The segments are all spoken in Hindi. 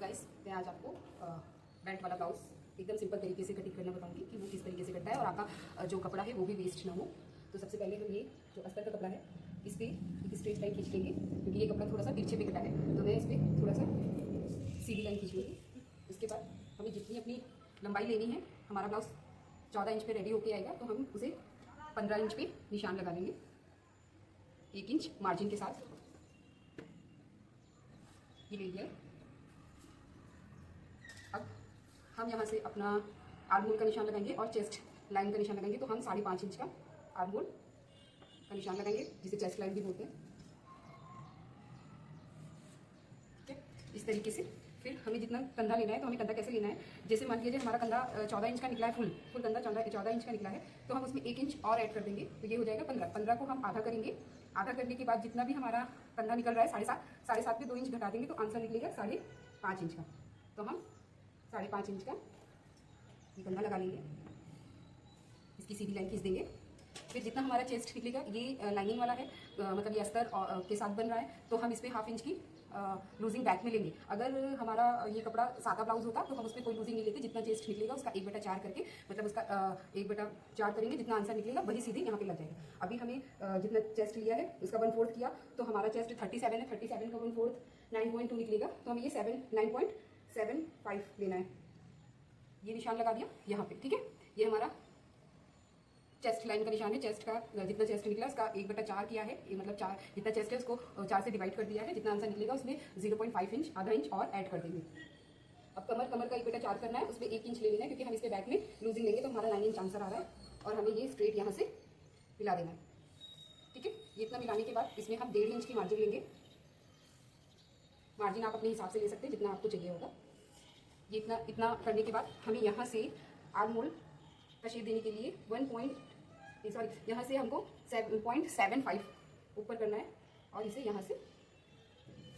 गाइस मैं आज आपको बेल्ट वाला ब्लाउज एकदम सिंपल तरीके से कटिंग करना बताऊंगी कि वो किस तरीके से कटता है और आपका जो कपड़ा है वो भी वेस्ट ना हो। तो सबसे पहले हम ये जो अस्तर का कपड़ा है इस पर एक स्ट्रेट लाइन खींच लेंगे, क्योंकि ये कपड़ा थोड़ा सा तिरछे पे कटा है तो मैं इस पर थोड़ा सा सीधी लाइन खींच लूँगी। उसके बाद हमें जितनी अपनी लंबाई लेनी है, हमारा ब्लाउज 14 इंच पे रेडी होके आएगा तो हम उसे 15 इंच पे निशान लगा लेंगे 1 इंच मार्जिन के साथ। ये ले लिया। अब हम यहाँ से अपना आर्म होल का निशान लगाएंगे और चेस्ट लाइन का निशान लगाएंगे। तो हम 5.5 इंच का आर्म होल का निशान लगाएंगे, जिसे चेस्ट लाइन भी बोलते हैं। ठीक है, इस तरीके से फिर हमें जितना कंधा लेना है तो हमें कंधा कैसे लेना है, जैसे मान लीजिए हमारा कंधा 14 इंच का निकला है, फुल कंधा 14 इंच का निकला है तो हम उसमें 1 इंच और ऐड कर देंगे तो ये हो जाएगा 15 को हम आधा करेंगे। आधा करने के बाद जितना भी हमारा कंधा निकल रहा है 7.5 पे 2 इंच घटा देंगे तो आंसर निकलेगा 5.5 इंच का। तो हम 5.5 इंच का ये कंधा लगा लेंगे, इसकी सीधी लाइन खींच देंगे। फिर जितना हमारा चेस्ट निकलेगा, ये लाइनिंग वाला है मतलब ये अस्तर के साथ बन रहा है तो हम इस पर 1/2 इंच की लूजिंग बैक में लेंगे। अगर हमारा ये कपड़ा सादा ब्लाउज होता तो हम उस पर कोई लूजिंग नहीं लेते, जितना चेस्ट निकलेगा उसका 1/4 करके मतलब उसका 1/4 करेंगे, जितना आंसर निकलेगा वही सीधे यहाँ पे लग जाएगा। अभी हमें जितना चेस्ट लिया है उसका 1/4 किया तो हमारा चेस्ट 37 है, 37 का 1/4 9.2 निकलेगा तो हमें ये 9.75 लेना है। ये निशान लगा दिया यहाँ पे। ठीक है, ये हमारा चेस्ट लाइन का निशान है। चेस्ट का जितना चेस्ट निकला उसका 1/4 किया है, ये मतलब 4 जितना चेस्ट है उसको 4 से डिवाइड कर दिया है। जितना आंसर निकलेगा उसमें 0.5 इंच आधा इंच और ऐड कर देंगे। अब कमर का 1/4 करना है, उसमें 1 इंच ले लेना है क्योंकि हम इसके बैक में लूजिंग लेंगे तो हमारा 9 इंच आंसर आ रहा है और हमें ये स्ट्रेट यहाँ से मिला देना है। ठीक है, ये इतना मिलाने के बाद इसमें हम 1.5 इंच की मार्जिन लेंगे। मार्जिन आप अपने हिसाब से ले सकते हैं जितना आपको चाहिए होगा। ये इतना करने के बाद हमें यहाँ से आर्म होल का शेप देने के लिए यहाँ से हमको 7.75 ऊपर करना है और इसे यहाँ से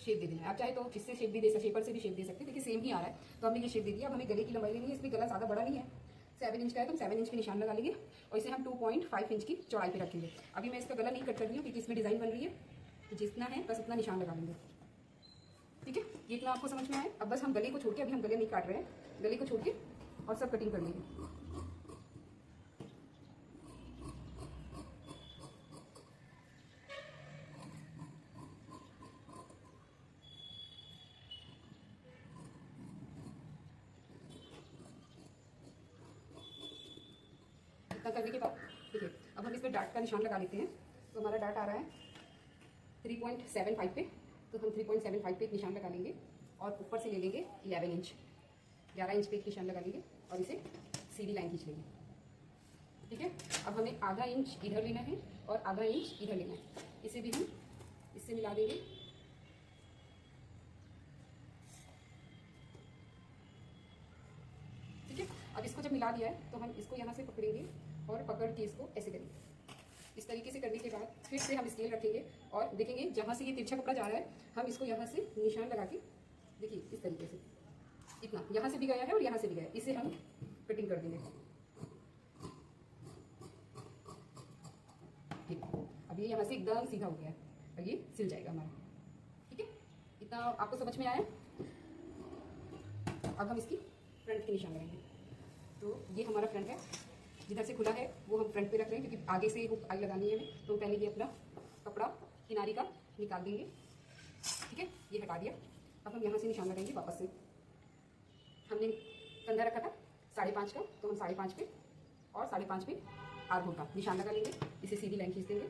शेप दे देना है। आप चाहे तो इससे शेप भी दे सकते, शेपर से भी शेप दे सकते हैं, देखिए सेम ही आ रहा है तो हमने ये शेप दे दिया। अब हमें गले की लंबाई लेनी है, इसमें गला ज़्यादा बड़ा नहीं है, 7 इंच का है तो हम 7 इंच के निशान लगा लेंगे और इसे हम 2.5 इंच की चौड़ाई पे रखेंगे। अभी मैं इसका गला नहीं कट कर रही हूँ क्योंकि इसमें डिज़ाइन बन रही है, तो जितना है बस उतना निशान लगा लेंगे। ठीक है, ये इतना आपको समझ में आए। अब बस हम गले को छोड़ के, अभी हम गले नहीं काट रहे हैं, गले को छोड़ के और सब कटिंग कर लेंगे। इतना करने के बाद देखिए अब हम इस पर डार्ट का निशान लगा लेते हैं। तो हमारा डार्ट आ रहा है 3.75 पे, तो हम 3.75 पे एक निशान लगा लेंगे और ऊपर से ले लेंगे 11 इंच पे एक निशान लगा लेंगे और इसे सीधी लाइन खींच लेंगे। ठीक है, अब हमें आधा इंच इधर लेना है और आधा इंच इधर लेना है, इसे भी हम इससे मिला देंगे। ठीक है, अब इसको जब मिला दिया है तो हम इसको यहाँ से पकड़ेंगे और पकड़ के इसको ऐसे करेंगे। इस तरीके से करने के बाद फिर से हम स्केल रखेंगे और देखेंगे जहाँ से ये तिरछा कपड़ा जा रहा है हम इसको यहाँ से निशान लगा के देखिए इस तरीके से इतना यहाँ से भी गया है और यहाँ से भी गया है, इसे हम कटिंग कर देंगे। ठीक, अब ये यहाँ से एकदम सीधा हो गया है और ये सिल जाएगा हमारा। ठीक है, इतना आपको समझ में आया। अब हम इसकी फ्रंट के निशान लगाएंगे। तो ये हमारा फ्रंट है, जिधर से खुला है वो हम फ्रंट पे रख रहे हैं क्योंकि आगे से हुक आई लगानी है हमें। तो पहले ये अपना कपड़ा किनारी का निकाल देंगे। ठीक है, ये हटा दिया। अब हम यहाँ से निशान लगाएंगे वापस से। हमने कंधा रखा था 5.5 का तो हम 5.5 पे और 5.5 पे आर्म होल का निशान लगा लेंगे, इसे सीधी लाइन खींच देंगे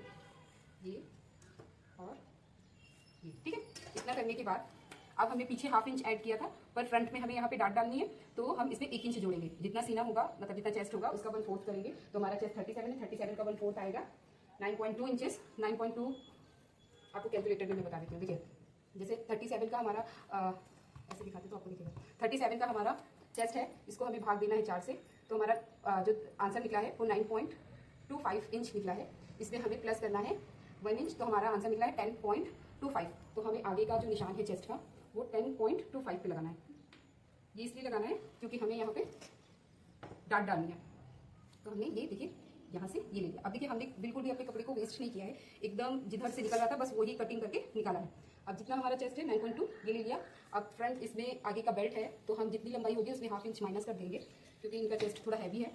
ये और ये। ठीक है, इतना करने के बाद अब हमने पीछे 1/2 इंच ऐड किया था पर फ्रंट में हमें यहाँ पे डाट डालनी है तो हम इसमें 1 इंच जोड़ेंगे। जितना सीना होगा मतलब जितना चेस्ट होगा उसका 1/4 करेंगे तो हमारा चेस्ट 37 है, 37 का 1/4 आएगा 9.2 इंचेस। 9.2 आपको कैलकुलेटर में मैं बता देती हूँ। देखिए जैसे 37 का हमारा ऐसे दिखाते तो आपको दिखेगा 37 का हमारा चेस्ट है, इसको हमें भाग देना है 4 से तो हमारा जो आंसर निकला है वो 9.25 इंच निकला है। इसमें हमें प्लस करना है 1 इंच तो हमारा आंसर निकला है 10.25। तो हमें आगे का जो निशान है चेस्ट का वो 10.25 पे लगाना है। ये इसलिए लगाना है क्योंकि हमें यहाँ पे डाट डालनी है। तो हमने ये देखिए यहाँ से ये ले लिया। अब देखिए हमने बिल्कुल भी अपने कपड़े को वेस्ट नहीं किया है, एकदम जिधर से निकल रहा था बस वही कटिंग करके निकाला है। अब जितना हमारा चेस्ट है 9.2 ये ले लिया। अब फ्रंट इसमें आगे का बेल्ट है तो हम जितनी लंबाई होगी उसमें ½ इंच माइनस कर देंगे, क्योंकि इनका चेस्ट थोड़ा हैवी है।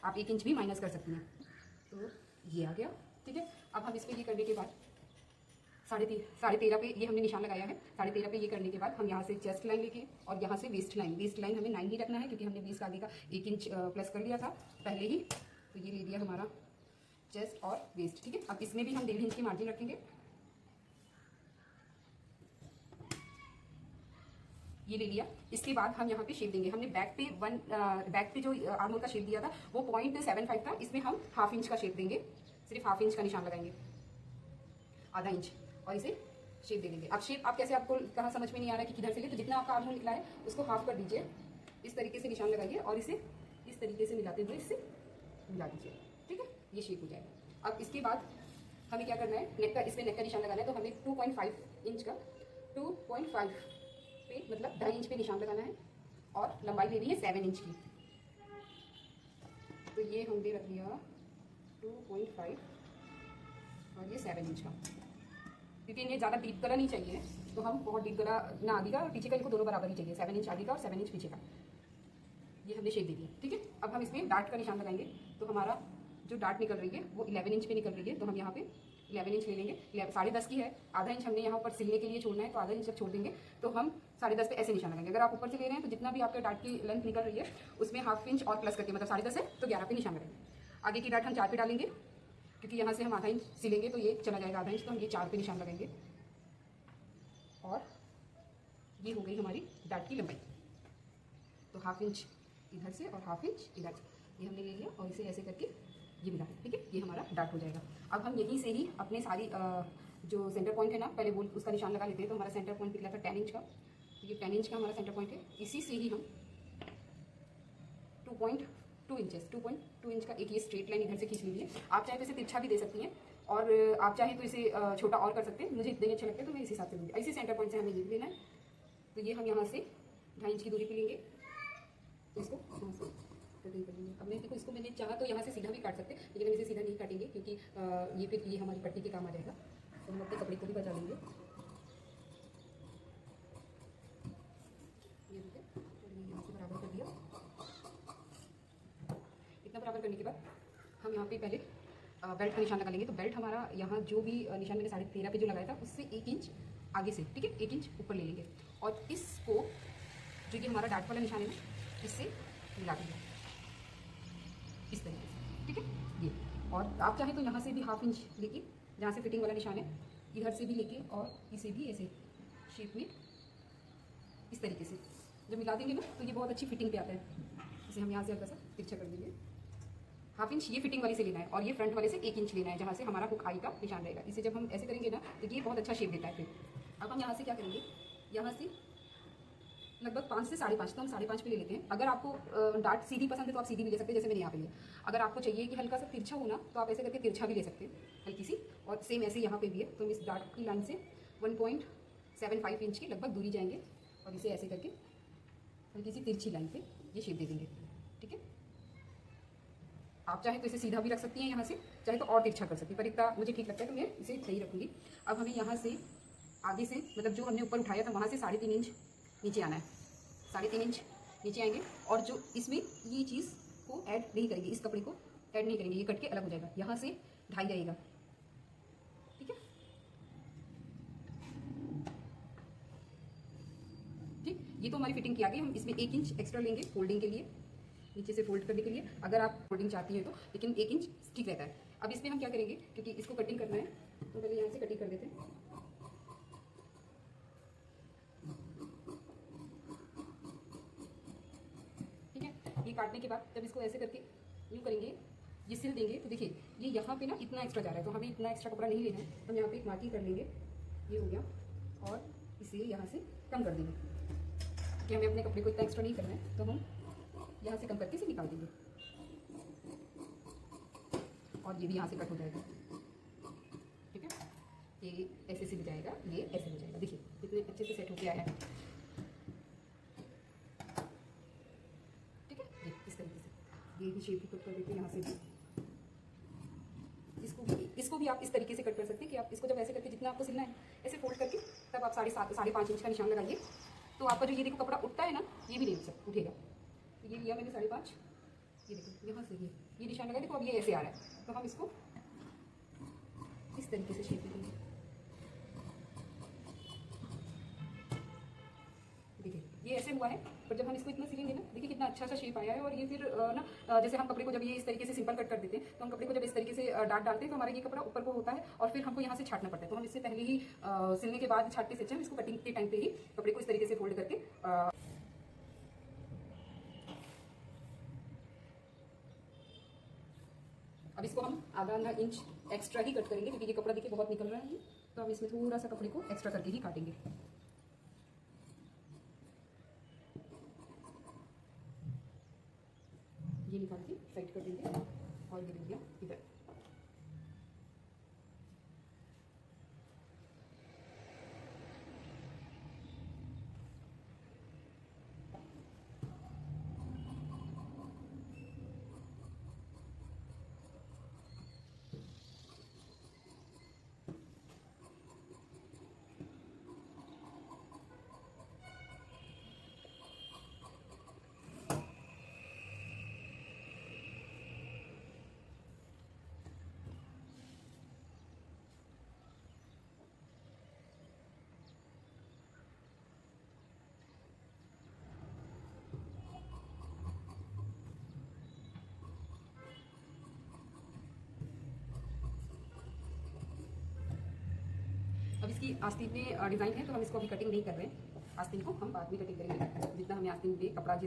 आप 1 इंच भी माइनस कर सकती हैं। तो ये आ गया, ठीक है। अब हम इसको ये करने के बाद 13.5 पे ये हमने निशान लगाया है। 13.5 पे ये करने के बाद हम यहाँ से चेस्ट लाइन लेके और यहाँ से वेस्ट लाइन हमें 9 ही रखना है, क्योंकि हमने 20 का आगे का 1 इंच प्लस कर लिया था पहले ही। तो ये ले लिया हमारा चेस्ट और वेस्ट, ठीक है। अब इसमें भी हम 1.5 इंच की मार्जिन रखेंगे। ये ले लिया। इसके बाद हम यहाँ पे शेप देंगे। हमने बैक पे जो आर्म होल का शेप दिया था वो 0.75 था, इसमें हम ½ इंच का शेप देंगे। सिर्फ ½ इंच का निशान लगाएंगे, ½ इंच, और इसे शेप दे देंगे। अब शेप आप कैसे, आपको कहाँ समझ में नहीं आ रहा है कि किधर से ले, तो जितना आपका आर्म होल निकला है उसको हाफ कर दीजिए, इस तरीके से निशान लगाइए और इसे इस तरीके से मिलाते हुए इससे मिला दीजिए, ठीक है। ये शेप हो जाएगा। अब इसके बाद हमें क्या करना है, नेक का, इसमें नेक का निशान लगाना है। तो हमें 2.5 इंच का 2.5 पे मतलब 2.5 इंच पे निशान लगाना है और लंबाई लेनी है 7 इंच की। तो ये हमने रख लिया 2.5 और ये 7 इंच का, क्योंकि इन्हें ज़्यादा डीप गला नहीं चाहिए, तो हम बहुत डीप गला ना आगे का और पीछे का, इनको दोनों बराबर ही चाहिए, 7 इंच आगे का और 7 इंच पीछे का। ये हमने शेप दे दिया, ठीक है। अब हम इसमें डार्ट का निशान लगाएंगे। तो हमारा जो डार्ट निकल रही है वो 11 इंच पे निकल रही है, तो हम यहाँ पे 11 इंच ले लेंगे। 10.5 की है, ½ इंच हमने यहाँ पर सिलने के लिए छोड़ना है, तो ½ इंच जब छोड़ देंगे तो हम 10.5 पे ऐसे निशान लगाएंगे। अगर आप ऊपर से ले रहे हैं तो जितना भी आपके डार्ट की लेंथ निकल रही है उसमें ½ इंच और प्लस करके, मतलब 10.5 है तो 11 पे निशान लगाएंगे। आगे की डार्ट हम 4 पे डालेंगे, क्योंकि यहाँ से हम ½ इंच सिलेंगे तो ये चला जाएगा ½ इंच, तो हम ये 4 पे निशान लगाएंगे। और ये हो गई हमारी डार्ट की लंबाई। तो ½ इंच इधर से और ½ इंच इधर से, ये हमने ले लिया और इसे ऐसे करके ये मिला, ठीक है। ये हमारा डार्ट हो जाएगा। अब हम यहीं से ही अपने सारी जो सेंटर पॉइंट है ना, पहले वो उसका निशान लगा लेते हैं। तो हमारा सेंटर पॉइंट निकला था 10 इंच का, तो ये 10 इंच का हमारा सेंटर पॉइंट है। इसी से ही हम 2.2 इंच का एक ये स्ट्रेट लाइन इधर से खींच लीजिए। आप चाहे तो इसे तिरछा भी दे सकती हैं और आप चाहे तो इसे छोटा और कर सकते हैं। मुझे इतने अच्छे लगते हैं तो मैं इस हिसाब से लूँगी। इसी सेंटर पॉइंट से हमें ये लेना है, तो ये हम यहाँ से 2.5 इंच की दूरी पे लेंगे, इसको यहाँ से कटिंग कर लेंगे। अब मैं देखो, इसको मैंने चाहा तो यहाँ से सीधा भी काट सकते हैं, लेकिन हम इसे सीधा नहीं काटेंगे क्योंकि ये फिर ये हमारी पट्टी के काम आ जाएगा। तो हम अपने कपड़े को भी बचा लेंगे। ये देखिए, मैंने यहाँ से बराबर कर दिया। इतना बराबर करने के बाद हम यहाँ पे पहले बेल्ट का निशान लगा लेंगे। तो बेल्ट हमारा यहाँ जो भी निशान मैंने 13.5 पे जो लगाया था उससे 1 इंच आगे से, ठीक है, 1 इंच ऊपर ले लेंगे और इसको जो ये हमारा डार्ट वाला निशान है ना, इससे मिला देंगे इस तरीके से, ठीक है। ये, और आप चाहें तो यहाँ से भी ½ इंच लेके, जहाँ से फिटिंग वाला निशान है, इधर से भी लेके और इसे भी ऐसे शेप में इस तरीके से जब मिला देंगे ना तो ये बहुत अच्छी फिटिंग पे आता है। इसे हम यहाँ से हल्का सा तिरछा कर देंगे। ½ इंच ये फिटिंग वाले से लेना है और ये फ्रंट वाले से 1 इंच लेना है, जहाँ से हमारा हुक आई का निशान रहेगा। इसे जब हम ऐसे करेंगे ना तो ये बहुत अच्छा शेप देता है। फिर अब हम यहाँ से क्या करेंगे, यहाँ से लगभग 5 से 5.5, तो हम 5.5 पे ले लेते हैं। अगर आपको डार्ट सीधी पसंद है तो आप सीधी भी ले सकते हैं, जैसे मैंने यहाँ पे लिया। अगर आपको चाहिए कि हल्का सा तिरछा होना तो आप ऐसे करके तिरछा भी ले सकते हैं, हल्की सी। और सेम ऐसे यहाँ पे भी है, तो हम इस डार्ट की लाइन से 1.75 इंच की लगभग दूरी जाएंगे और इसे ऐसे करके हल्की सी तिरछी लाइन पे ये शेप दे देंगे, ठीक है। आप चाहे तो इसे सीधा भी रख सकती हैं यहाँ से, चाहे तो और तिरछा कर सकती हैं, पर इतना मुझे ठीक लगता है तो मैं इसे सही रखूँगी। अब हमें यहाँ से आगे से, मतलब जो हमने ऊपर उठाया था वहाँ से 3.5 इंच नीचे आना है। 3.5 इंच नीचे आएंगे और जो इसमें ये चीज़ को ऐड नहीं करेंगे, इस कपड़े को ऐड नहीं करेंगे, ये कट के अलग हो जाएगा। यहाँ से 2.5 रहेगा, ठीक है। ठीक, ये तो हमारी फिटिंग की आ गई। हम इसमें 1 इंच एक्स्ट्रा लेंगे फोल्डिंग के लिए, नीचे से फोल्ड करने के लिए, अगर आप फोल्डिंग चाहती हैं तो, लेकिन 1 इंच ठीक रहता है। अब इसमें हम क्या करेंगे, क्योंकि इसको कटिंग करना है तो पहले यहाँ से कटिंग कर देते हैं। ठीक है, ये काटने के बाद जब इसको ऐसे करके यूँ करेंगे, ये सिल देंगे, तो देखिए ये यहाँ पे ना इतना एक्स्ट्रा जा रहा है, तो हमें इतना एक्स्ट्रा कपड़ा नहीं लेना है। हम यहाँ पे एक मार्किंग कर लेंगे, ये हो गया, और इसे यहाँ से कम कर देंगे कि हमें अपने कपड़े को इतना एक्स्ट्रा नहीं करना है, तो हम यहाँ से कम करके इसे निकाल देंगे और ये भी यहाँ से कट हो जाएगा, ठीक है। ये ऐसे सिल जाएगा, ये ऐसे हो जाएगा। देखिए कितने अच्छे से सेट होके आया है, ठीक है। ये इस तरीके से ये भी शेप कट कर देते हैं यहाँ से भी। इसको भी आप इस तरीके से कट कर सकते हैं कि आप इसको जब ऐसे करके, जितना आपको सिलना है ऐसे फोल्ड करके, तब आप 7.5 इंच का निशान लगाइए तो आपका जो ये देखो कपड़ा उठता है ना, ये भी नहीं उठेगा। तो ये लिया मैंने 5.5, ये देखो यहाँ से ये निशान लगा, देखो अब ये ऐसे आ रहा है। तो हम इसको इस तरीके से शेप दे देंगे। देखिए ये ऐसे हुआ है, पर जब हम इसको इतना सिलेंगे ना, देखिए कितना अच्छा सा शेप आया है। और ये फिर जैसे हम कपड़े को जब ये इस तरीके से सिंपल कट कर देते हैं, तो हम कपड़े को जब इस तरीके से डाट डालते हैं तो हमारा ये कपड़ा ऊपर को होता है और फिर हमको यहाँ से छाटना पड़ता है। तो हम इससे पहले ही सिलने के बाद छाटने से अच्छा हम इसको कटिंग के टाइम पे ही कपड़े को इस तरीके से फोल्ड करके अब इसको हम आधा इंच एक्स्ट्रा ही कट करेंगे, क्योंकि ये कपड़ा देखिए बहुत निकल रहा है। तो हम इसमें थोड़ा सा कपड़े को एक्स्ट्रा करके ही काटेंगे। ये निकाल के साइड कर देंगे और ये ले लिया इधर। अब इसकी आस्तीन में डिज़ाइन है, तो हम इसको अभी कटिंग नहीं कर रहे हैं। आस्तीन को हम बाद में कटिंग करेंगे, जितना हमें आस्तीन में कपड़ा